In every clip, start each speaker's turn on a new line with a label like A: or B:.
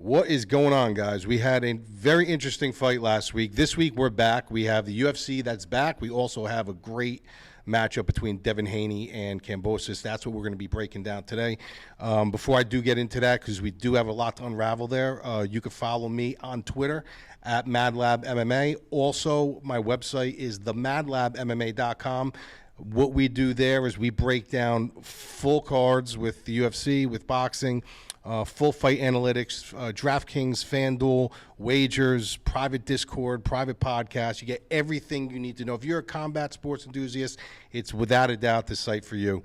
A: What is going on, guys? We had a very interesting fight last week. This week, we're back. We have the UFC that's back. We also have a great matchup between Devin Haney and Kambosos. That's what we're going to be breaking down today. Before I do get into that, because we do have a lot to unravel there, you can follow me on Twitter at MadLab MMA. Also, my website is themadlabmma.com. What we do there is we break down full cards with the UFC, with boxing, full fight analytics, DraftKings, FanDuel, wagers, private Discord, private podcast. You get everything you need to know. If you're a combat sports enthusiast, it's without a doubt the site for you.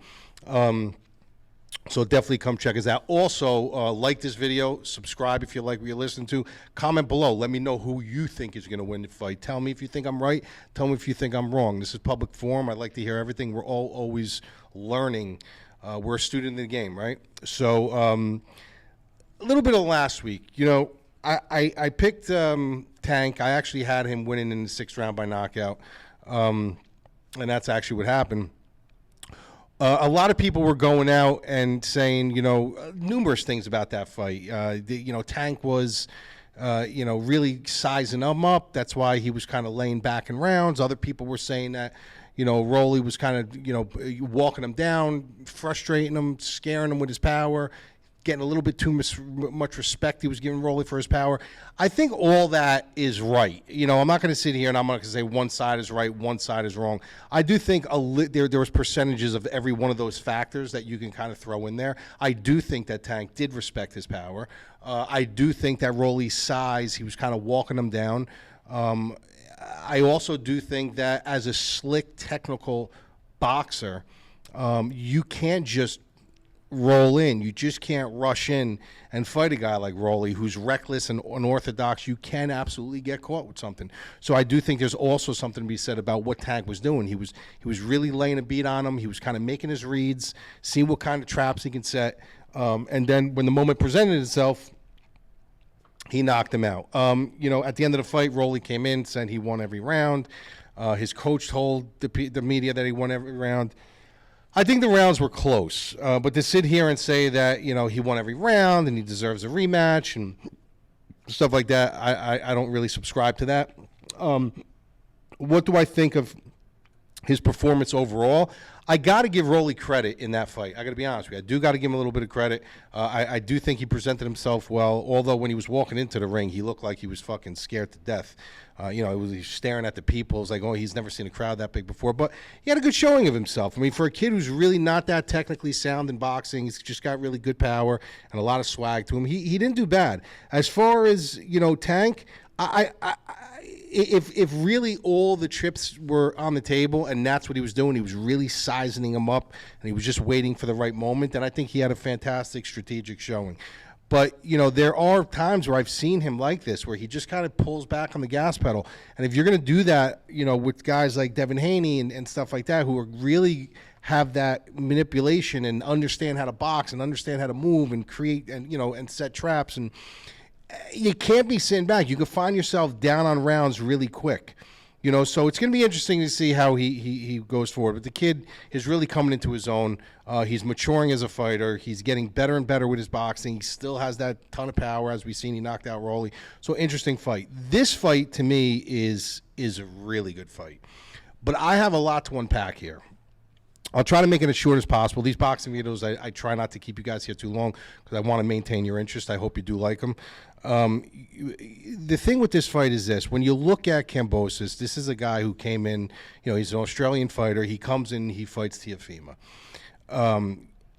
A: So definitely come check us out. Also, like this video, subscribe if you like what you're listening to. Comment below. Let me know who you think is going to win the fight. Tell me if you think I'm right. Tell me if you think I'm wrong. This is public forum. I like to hear everything. We're all always learning. We're a student in the game, right? So a little bit of last week. You know, I picked Tank. I actually had him winning in the 6th round by knockout, and that's actually what happened. A lot of people were going out and saying, you know, numerous things about that fight. Tank was, really sizing him up. That's why he was kind of laying back in rounds. Other people were saying that, Rolly was kind of, walking him down, frustrating him, scaring him with his power, getting a little bit too much respect he was giving Rolly for his power. I think all that is right. I'm not going to sit here and I'm not going to say one side is right, one side is wrong. I do think there was percentages of every one of those factors that you can kind of throw in there. I do think that Tank did respect his power. I do think that Rolly's size, he was kind of walking him down. I also do think that as a slick, technical boxer, you can't just roll in. You just can't rush in and fight a guy like Rolly who's reckless and unorthodox. You can absolutely get caught with something. So I do think there's also something to be said about what Tank was doing. He was really laying a beat on him. He was kind of making his reads, seeing what kind of traps he can set. And then when the moment presented itself, he knocked him out. At the end of the fight, Rolly came in, said he won every round. His coach told the media that he won every round. I think the rounds were close, but to sit here and say that, he won every round and he deserves a rematch and stuff like that, I don't really subscribe to that. What do I think of his performance overall? I got to give Rolly credit in that fight. I got to be honest with you. I do got to give him a little bit of credit. I do think he presented himself well, although when he was walking into the ring, he looked like he was fucking scared to death. He was staring at the people. It was like, oh, he's never seen a crowd that big before. But he had a good showing of himself. I mean, for a kid who's really not that technically sound in boxing, he's just got really good power and a lot of swag to him. He didn't do bad. As far as, Tank, If really all the chips were on the table and that's what he was doing, he was really sizing him up and he was just waiting for the right moment, then I think he had a fantastic strategic showing. But, there are times where I've seen him like this, where he just kind of pulls back on the gas pedal. And if you're going to do that, with guys like Devin Haney and stuff like that, who are really have that manipulation and understand how to box and understand how to move and create and, and set traps, and you can't be sitting back. You can find yourself down on rounds really quick. So it's going to be interesting to see how he goes forward. But the kid is really coming into his own. He's maturing as a fighter. He's getting better and better with his boxing. He still has that ton of power, as we've seen. He knocked out Rolly. So interesting fight. This fight, to me, is a really good fight. But I have a lot to unpack here. I'll try to make it as short as possible. These boxing videos, I try not to keep you guys here too long because I want to maintain your interest. I hope you do like them. The thing with this fight is this. When you look at Kambosos, this is a guy who came in, he's an Australian fighter. He comes in, he fights Teofimo.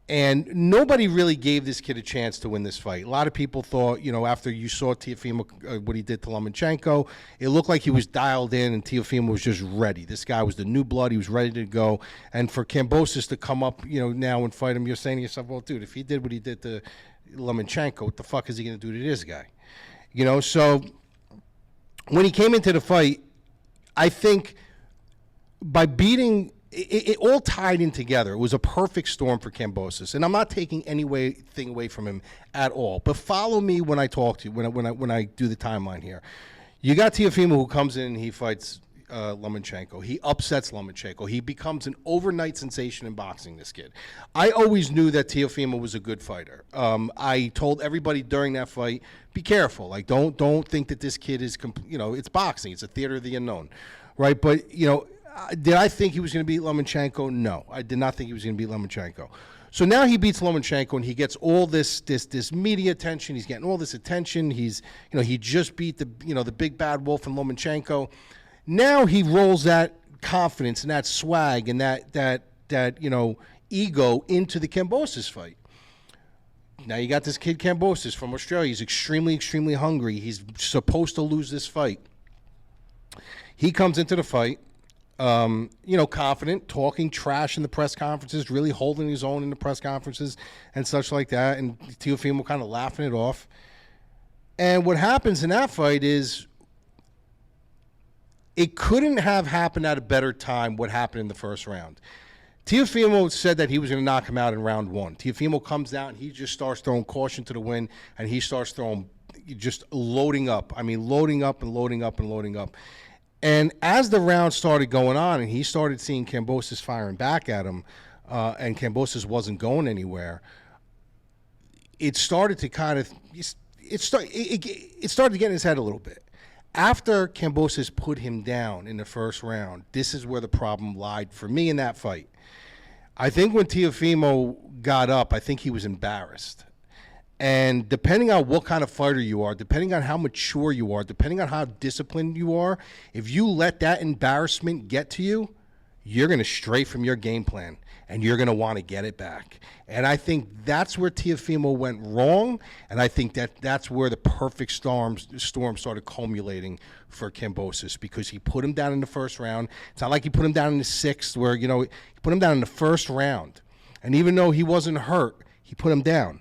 A: And nobody really gave this kid a chance to win this fight. A lot of people thought, after you saw Teofimo, what he did to Lomachenko, it looked like he was dialed in and Teofimo was just ready. This guy was the new blood. He was ready to go. And for Kambosos to come up, now and fight him, you're saying to yourself, well, dude, if he did what he did to Lomachenko, what the fuck is he going to do to this guy? So when he came into the fight, I think by beating... It all tied in together. It was a perfect storm for Kambosos, and I'm not taking anything away from him at all. But follow me when I talk to you, when I do the timeline here. You got Teofimo who comes in and he fights Lomachenko. He upsets Lomachenko. He becomes an overnight sensation in boxing, this kid. I always knew that Teofimo was a good fighter. I told everybody during that fight, be careful. Like, don't think that this kid is, it's boxing. It's a theater of the unknown, right? But, did I think he was going to beat Lomachenko? No, I did not think he was going to beat Lomachenko. So now he beats Lomachenko, and he gets all this media attention. He's getting all this attention. He's, he just beat the big bad wolf in Lomachenko. Now he rolls that confidence and that swag and that ego into the Kambosos fight. Now you got this kid Kambosos from Australia. He's extremely, extremely hungry. He's supposed to lose this fight. He comes into the fight. Confident, talking trash in the press conferences, really holding his own in the press conferences and such like that, and Teofimo kind of laughing it off. And what happens in that fight is it couldn't have happened at a better time what happened in the first round. Teofimo said that he was going to knock him out in round one. Teofimo comes out, and he just starts throwing caution to the wind, and he starts throwing, just loading up. I mean, loading up and loading up and loading up. And as the round started going on and he started seeing Kambosos firing back at him, and Kambosos wasn't going anywhere, it started to kind of it started to get in his head a little bit. After Kambosos put him down in the first round, this is where the problem lied for me in that fight. I think when Teofimo got up, I think he was embarrassed. And depending on what kind of fighter you are, depending on how mature you are, depending on how disciplined you are, if you let that embarrassment get to you, you're going to stray from your game plan, and you're going to want to get it back. And I think that's where Teofimo went wrong, and I think that's where the perfect storm started culminating for Kambosos, because he put him down in the first round. It's not like he put him down in the sixth where, he put him down in the first round. And even though he wasn't hurt, he put him down.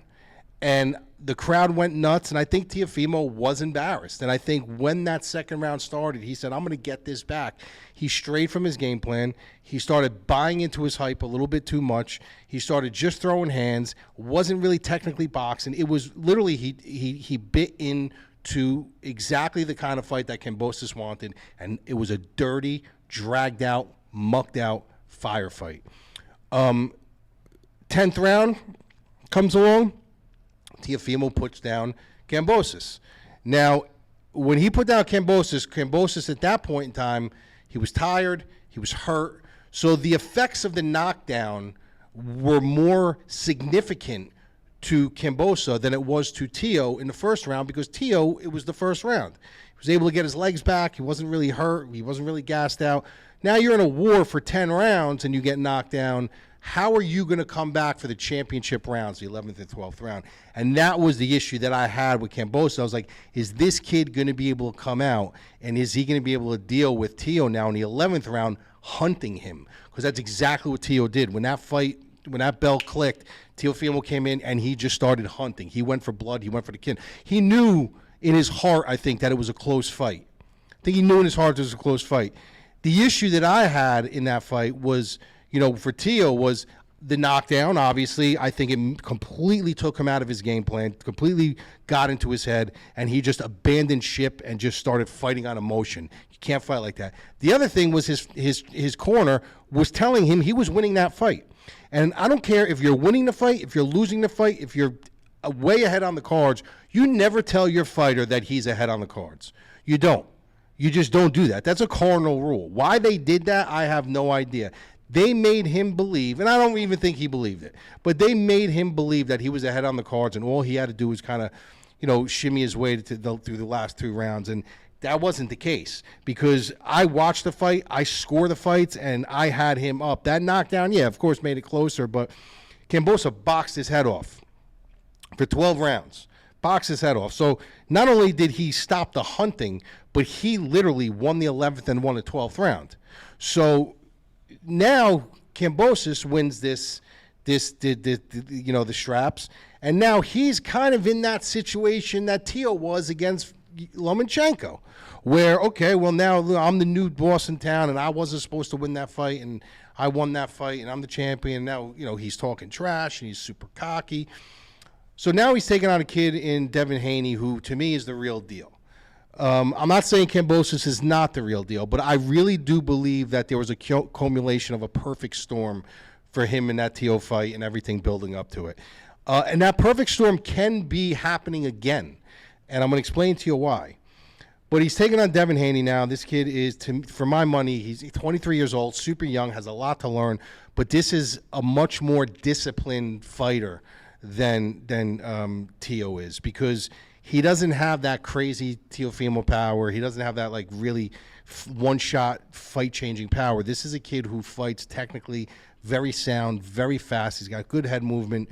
A: And the crowd went nuts, and I think Teofimo was embarrassed. And I think when that second round started, he said, I'm going to get this back. He strayed from his game plan. He started buying into his hype a little bit too much. He started just throwing hands, wasn't really technically boxing. It was literally he bit into exactly the kind of fight that Kambosos wanted, and it was a dirty, dragged out, mucked out firefight. 10th round comes along. Teofimo puts down Kambosos. Now, when he put down Kambosos at that point in time, he was tired, he was hurt. So the effects of the knockdown were more significant to Kambosos than it was to Teo in the first round, because Teo, it was the first round. He was able to get his legs back. He wasn't really hurt. He wasn't really gassed out. Now you're in a war for 10 rounds and you get knocked down. How are you going to come back for the championship rounds, the 11th and 12th round? And that was the issue that I had with Kambosos. I was like, is this kid going to be able to come out, and is he going to be able to deal with Teo now in the 11th round, hunting him? Because that's exactly what Teo did. When that bell clicked, Teofimo came in, and he just started hunting. He went for blood. He went for the kid. He knew in his heart, I think, that it was a close fight. I think he knew in his heart it was a close fight. The issue that I had in that fight was, for Teo, was the knockdown. Obviously, I think it completely took him out of his game plan, completely got into his head, and he just abandoned ship and just started fighting on emotion. You can't fight like that. The other thing was his corner was telling him he was winning that fight. And I don't care if you're winning the fight, if you're losing the fight, if you're way ahead on the cards, you never tell your fighter that he's ahead on the cards. You don't. You just don't do that. That's a cardinal rule. Why they did that, I have no idea. They made him believe, and I don't even think he believed it, but they made him believe that he was ahead on the cards, and all he had to do was kind of, shimmy his way through the last two rounds. And that wasn't the case, because I watched the fight, I score the fights, and I had him up. That knockdown, yeah, of course, made it closer, but Kambosos boxed his head off for 12 rounds. Boxed his head off. So not only did he stop the hunting, but he literally won the 11th and won the 12th round. So now Kambosos wins the straps, and now he's kind of in that situation that Teo was against Lomachenko, where, okay, well, now I'm the new boss in town, and I wasn't supposed to win that fight, and I won that fight, and I'm the champion. Now, he's talking trash, and he's super cocky. So now he's taking on a kid in Devin Haney, who to me is the real deal. I'm not saying Kambosos is not the real deal, but I really do believe that there was a culmination of a perfect storm for him in that TO fight and everything building up to it. And that perfect storm can be happening again. And I'm going to explain to you why. But he's taking on Devin Haney now. This kid is, for my money, he's 23 years old, super young, has a lot to learn. But this is a much more disciplined fighter than Tio is, because he doesn't have that crazy Teofimo power. He doesn't have that like really one-shot fight-changing power. This is a kid who fights technically very sound, very fast. He's got good head movement.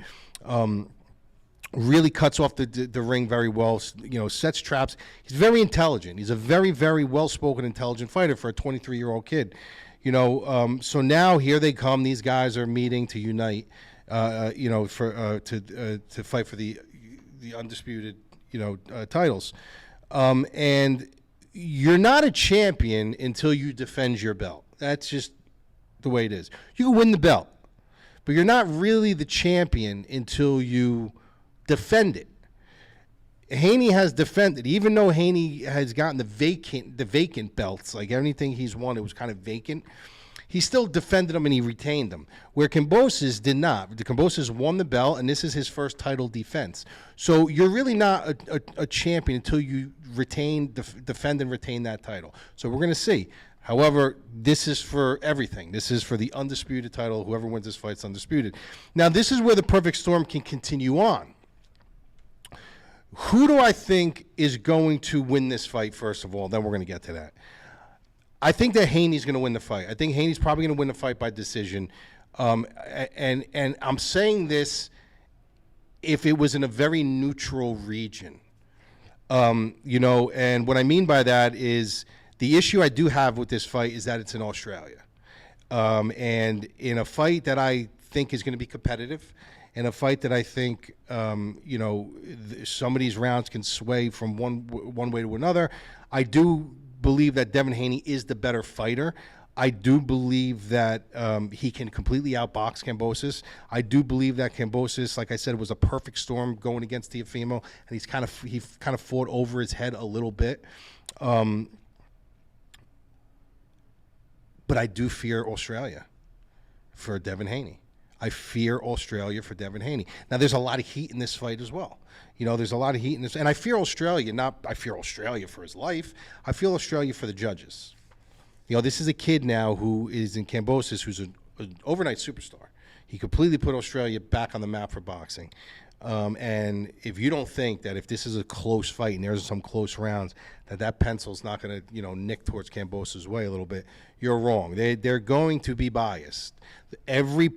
A: Really cuts off the ring very well. You know, sets traps. He's very intelligent. He's a very, very well-spoken, intelligent fighter for a 23-year-old kid. You know, so now here they come. These guys are meeting to unite. You know, to fight for the undisputed, you know, titles. And you're not a champion until you defend your belt. That's just the way it is. You can win the belt, but you're not really the champion until you defend it. Haney has defended, even though Haney has gotten the vacant belts, like anything he's won, it was kind of vacant. He still defended them and he retained them, where Kambosos did not. The Kambosos won the belt, and this is his first title defense. So you're really not a champion until you defend and retain that title. So we're going to see. However, this is for everything. This is for the undisputed title. Whoever wins this fight's undisputed. Now, this is where the perfect storm can continue on. Who do I think is going to win this fight, first of all? Then we're going to get to that. I think that Haney's going to win the fight. I think Haney's probably going to win the fight by decision. And I'm saying this if it was in a very neutral region. You know, and what I mean by that is the issue I do have with this fight is that it's in Australia. And in a fight that I think is going to be competitive, in a fight that I think, you know, some of these rounds can sway from one way to another, I do believe that Devin Haney is the better fighter. I do believe that he can completely outbox Kambosos. I do believe that Kambosos, like I said, was a perfect storm going against Teofimo, and he kind of fought over his head a little bit. But I do fear Australia for Devin Haney. I fear Australia for Devin Haney. Now, there's a lot of heat in this fight as well. You know, there's a lot of heat in this. And I fear Australia, I fear Australia for his life. I fear Australia for the judges. You know, this is a kid now who is in Kambosos, who's an overnight superstar. He completely put Australia back on the map for boxing. And if you don't think that if this is a close fight and there's some close rounds, that pencil's not going to, you know, nick towards Kambosos' way a little bit, you're wrong. They're going to be biased. Every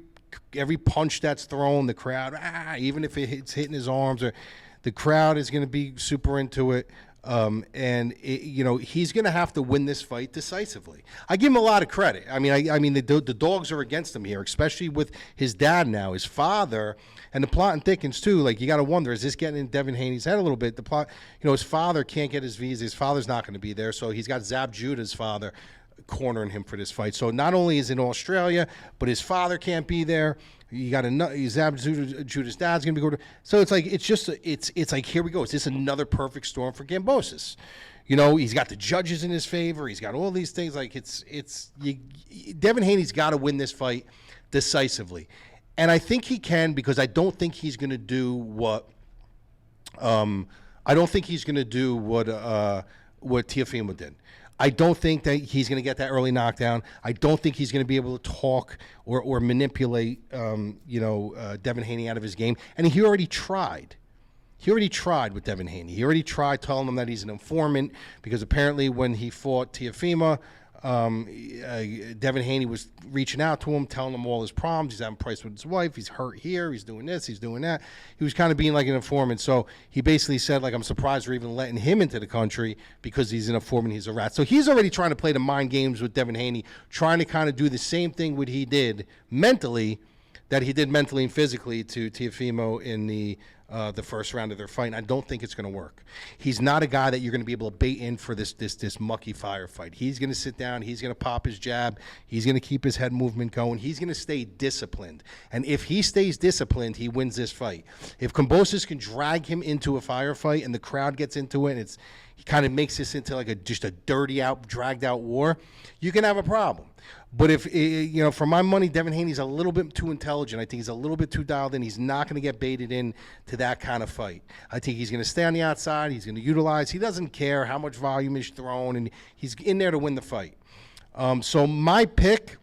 A: punch that's thrown, the crowd, even if it's hitting his arms, or the crowd is going to be super into it. You know, he's going to have to win this fight decisively. I give him a lot of credit. I mean, the dogs are against him here, especially with his dad now, his father, and the plot thickens too. Like, you got to wonder, is this getting in Devin Haney's head a little bit? The plot, you know, his father can't get his visa. His father's not going to be there, so he's got Zab Judah's father cornering him for this fight. So not only is it in Australia, but his father can't be there. You got Zab Judah's dad's gonna be going. So it's like it's like, here we go. It's just another perfect storm for Kambosos. You know, he's got the judges in his favor. He's got all these things. Like Devin Haney's got to win this fight decisively, and I think he can, because I don't think he's going to do what Teofimo did. I don't think that he's going to get that early knockdown. I don't think he's going to be able to talk or manipulate, Devin Haney out of his game. And he already tried. He already tried with Devin Haney. He already tried telling him that he's an informant, because apparently when he fought Teofimo, Devin Haney was reaching out to him, telling him all his problems. He's having price with his wife. He's hurt here. He's doing this. He's doing that. He was kind of being like an informant. So he basically said, like, I'm surprised we're even letting him into the country, because he's an informant. He's a rat. So he's already trying to play the mind games with Devin Haney, trying to kind of do the same thing what he did mentally, that he did mentally and physically to Teofimo in the the first round of their fight. And I don't think it's going to work. He's not a guy that you're going to be able to bait in for this mucky firefight. He's going to sit down. He's going to pop his jab. He's going to keep his head movement going. He's going to stay disciplined. And if he stays disciplined, he wins this fight. If Kambosos can drag him into a firefight and the crowd gets into it, and he kind of makes this into like just a dirty out, dragged out war, you can have a problem. But if, for my money, Devin Haney's a little bit too intelligent. I think he's a little bit too dialed in. He's not going to get baited in to that kind of fight. I think he's going to stay on the outside. He's going to utilize. He doesn't care how much volume is thrown, and he's in there to win the fight. So my pick,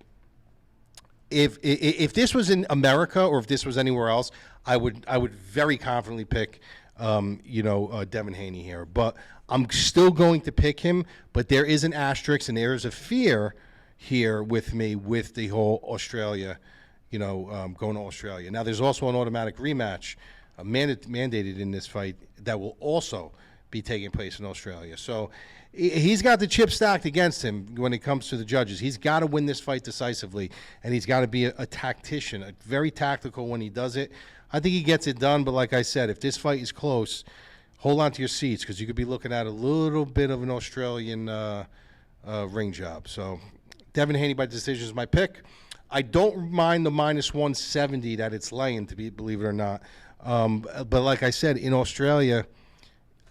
A: if this was in America or if this was anywhere else, I would very confidently pick, Devin Haney here. But I'm still going to pick him. But there is an asterisk, and there is a fear here with me with the whole Australia, going to Australia. Now, there's also an automatic rematch mandated in this fight that will also be taking place in Australia. So he's got the chip stacked against him when it comes to the judges. He's got to win this fight decisively, and he's got to be a tactician, very tactical when he does it. I think he gets it done, but like I said, if this fight is close, hold on to your seats because you could be looking at a little bit of an Australian ring job. So Devin Haney by decision is my pick. I don't mind the minus 170 that it's laying, believe it or not. But like I said, in Australia,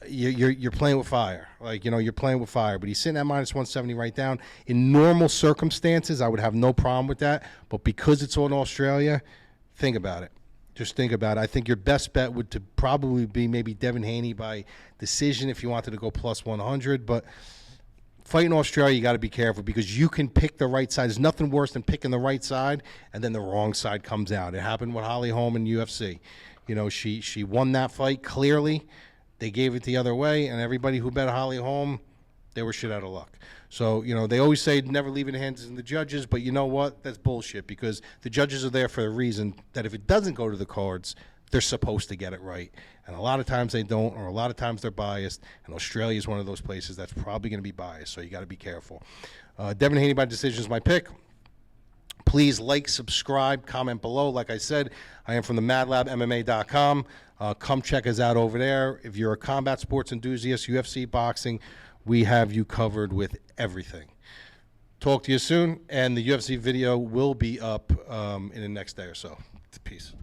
A: you're playing with fire. You're playing with fire. But he's sitting at minus 170 right down. In normal circumstances, I would have no problem with that. But because it's on Australia, think about it. Just think about it. I think your best bet would probably be maybe Devin Haney by decision if you wanted to go plus 100. But fighting Australia, you got to be careful because you can pick the right side. There's nothing worse than picking the right side and then the wrong side comes out. It happened with Holly Holm in UFC. She won that fight clearly. They gave it the other way, and everybody who bet Holly Holm, they were shit out of luck. So, they always say never leave it in the hands of the judges, but you know what? That's bullshit because the judges are there for a reason that if it doesn't go to the cards, they're supposed to get it right. And a lot of times they don't, or a lot of times they're biased, and Australia is one of those places that's probably going to be biased, so you got to be careful. Devin Haney by decision is my pick. Please like, subscribe, comment below. Like I said, I am from the MadLab, MMA.com. Come check us out over there. If you're a combat sports enthusiast, UFC, boxing, we have you covered with everything. Talk to you soon, and the UFC video will be up in the next day or so. Peace.